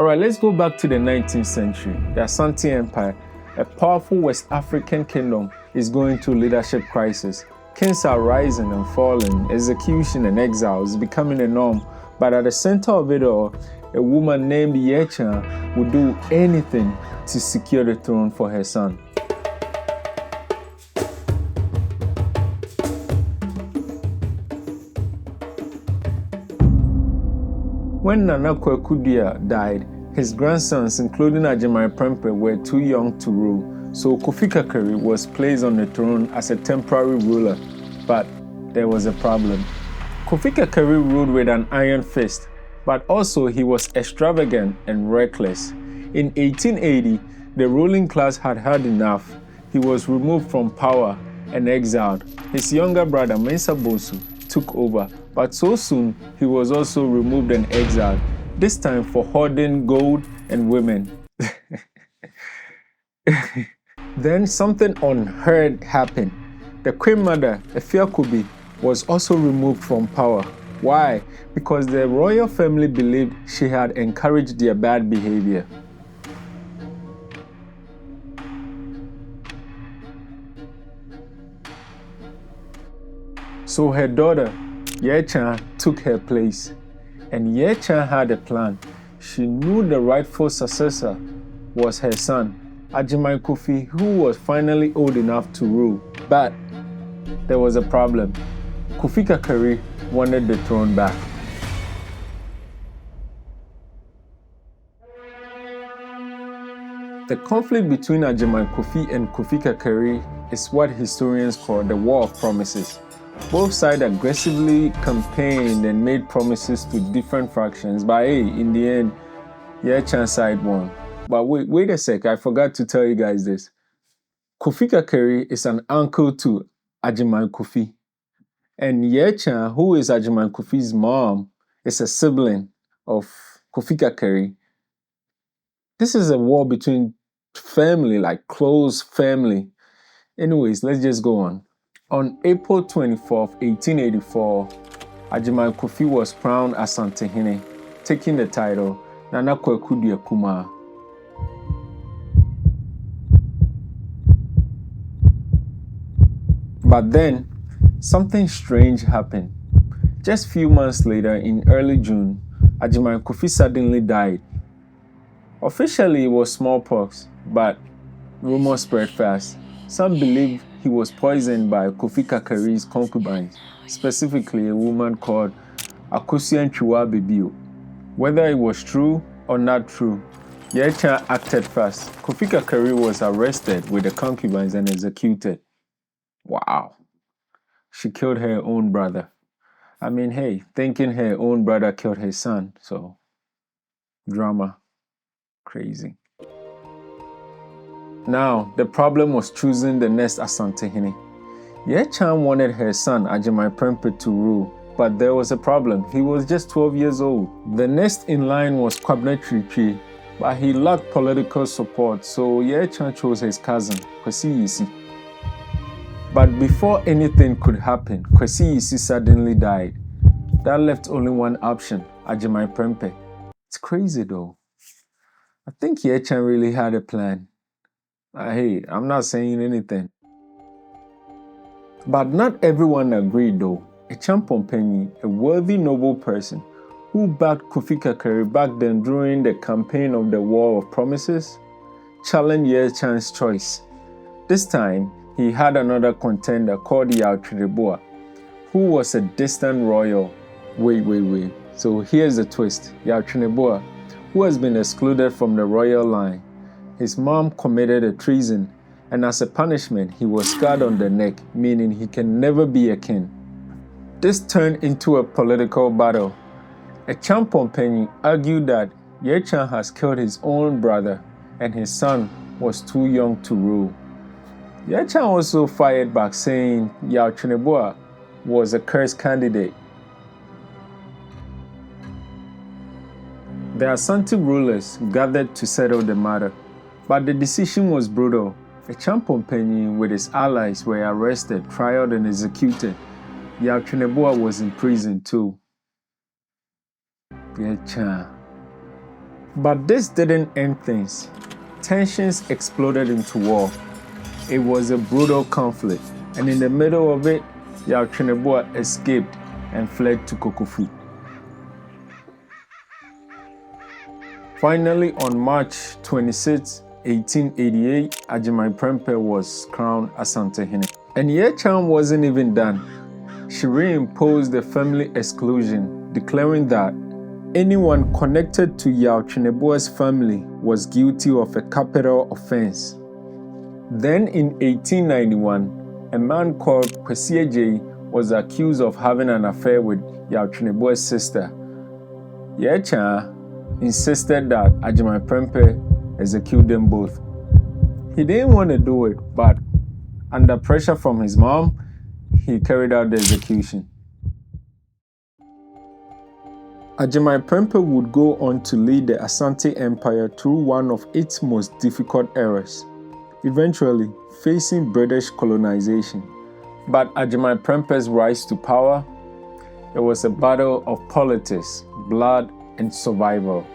Alright, let's go back to the 19th century. The Asante Empire, a powerful West African kingdom, is going through leadership crisis. Kings are rising and falling, execution and exile is becoming a norm, but at the center of it all, a woman named Yaa Kyaa would do anything to secure the throne for her son. When Nana Kwaku died, his grandsons, including Agyeman Prempeh, were too young to rule, so Kofi Kakari was placed on the throne as a temporary ruler. But there was a problem. Kofi Kakari ruled with an iron fist, but also he was extravagant and reckless. In 1880, the ruling class had had enough. He was removed from power and exiled. His younger brother, Mensa Bonsu, took over, but so soon he was also removed and exiled, this time for hoarding gold and women. Then something unheard happened. The queen mother, Effiakobi, was also removed from power. Why? Because the royal family believed she had encouraged their bad behavior. So her daughter, Yaa Kyaa, took her place. And Yaa Kyaa had a plan. She knew the rightful successor was her son, Agyeman Kofi, who was finally old enough to rule. But there was a problem. Kofi Kakari wanted the throne back. The conflict between Agyeman Kofi and Kofi Kakari is what historians call the War of Promises. Both sides aggressively campaigned and made promises to different factions, but hey, in the end, Yaa Kyaa side won. But wait a sec, I forgot to tell you guys this. Kofi Kakari is an uncle to Agyeman Kofi. And Yaa Kyaa, who is Agyeman Kofi's mom, is a sibling of Kofi Kakari. This is a war between family, like close family. Anyways, let's just go on. On April 24, 1884, Agyeman Kofi was crowned Asantehene, taking the title Nana Kwaku Kuma. But then, something strange happened. Just a few months later, in early June, Agyeman Kofi suddenly died. Officially, it was smallpox, but rumors spread fast. Some believe he was poisoned by Kofi Kakari's concubines, specifically a woman called Asantehene. Whether it was true or not true, Yaa Kyaa acted fast. Kofi Kakari was arrested with the concubines and executed. Wow. She killed her own brother. I mean, hey, thinking her own brother killed her son, so drama. Crazy. Now, the problem was choosing the next Asantehene. Yaa Kyaa wanted her son, Agyeman Prempeh, to rule, but there was a problem. He was just 12 years old. The next in line was Kwabena Twitwi, but he lacked political support, so Yaa Kyaa chose his cousin, Kwesi Yisi. But before anything could happen, Kwesi Yisi suddenly died. That left only one option, Agyeman Prempeh. It's crazy though. I think Yaa Kyaa really had a plan. Hey, I'm not saying anything. But not everyone agreed though. Agyeman Prempeh, a wealthy noble person who backed Kofi Kakari back then during the campaign of the War of Promises, challenged Yaa Kyaa's choice. This time, he had another contender called Yaa Kyaa, who was a distant royal. Wait. So here's the twist. Yaa Kyaa, who has been excluded from the royal line. His mom committed a treason, and as a punishment, he was scarred on the neck, meaning he can never be a king. This turned into a political battle. Agyeman Prempeh argued that Yaa Kyaa has killed his own brother, and his son was too young to rule. Yaa Kyaa also fired back, saying Yaa Kyaa was a cursed candidate. The Asante rulers gathered to settle the matter, but the decision was brutal. Agyeman Prempeh with his allies were arrested, tried and executed. Yaa Kyaa was in prison too. Yaa Kyaa. But this didn't end things. Tensions exploded into war. It was a brutal conflict, and in the middle of it, Yaa Kyaa escaped and fled to Kokofu. Finally, on March 26, 1888, Agyeman Prempeh was crowned Asantehene. And Yaa Kyaa wasn't even done. She reimposed the family exclusion, declaring that anyone connected to Yaa Kyaah's family was guilty of a capital offense. Then in 1891, a man called Kwesi Agyeyi was accused of having an affair with Yaa Kyaah's sister. Yaa Kyaa insisted that Agyeman Prempeh execute them both. He didn't want to do it, but under pressure from his mom, he carried out the execution. Agyeman Prempeh would go on to lead the Asante Empire through one of its most difficult eras, eventually facing British colonization. But Agyeman Prempeh's rise to power, it was a battle of politics, blood, and survival.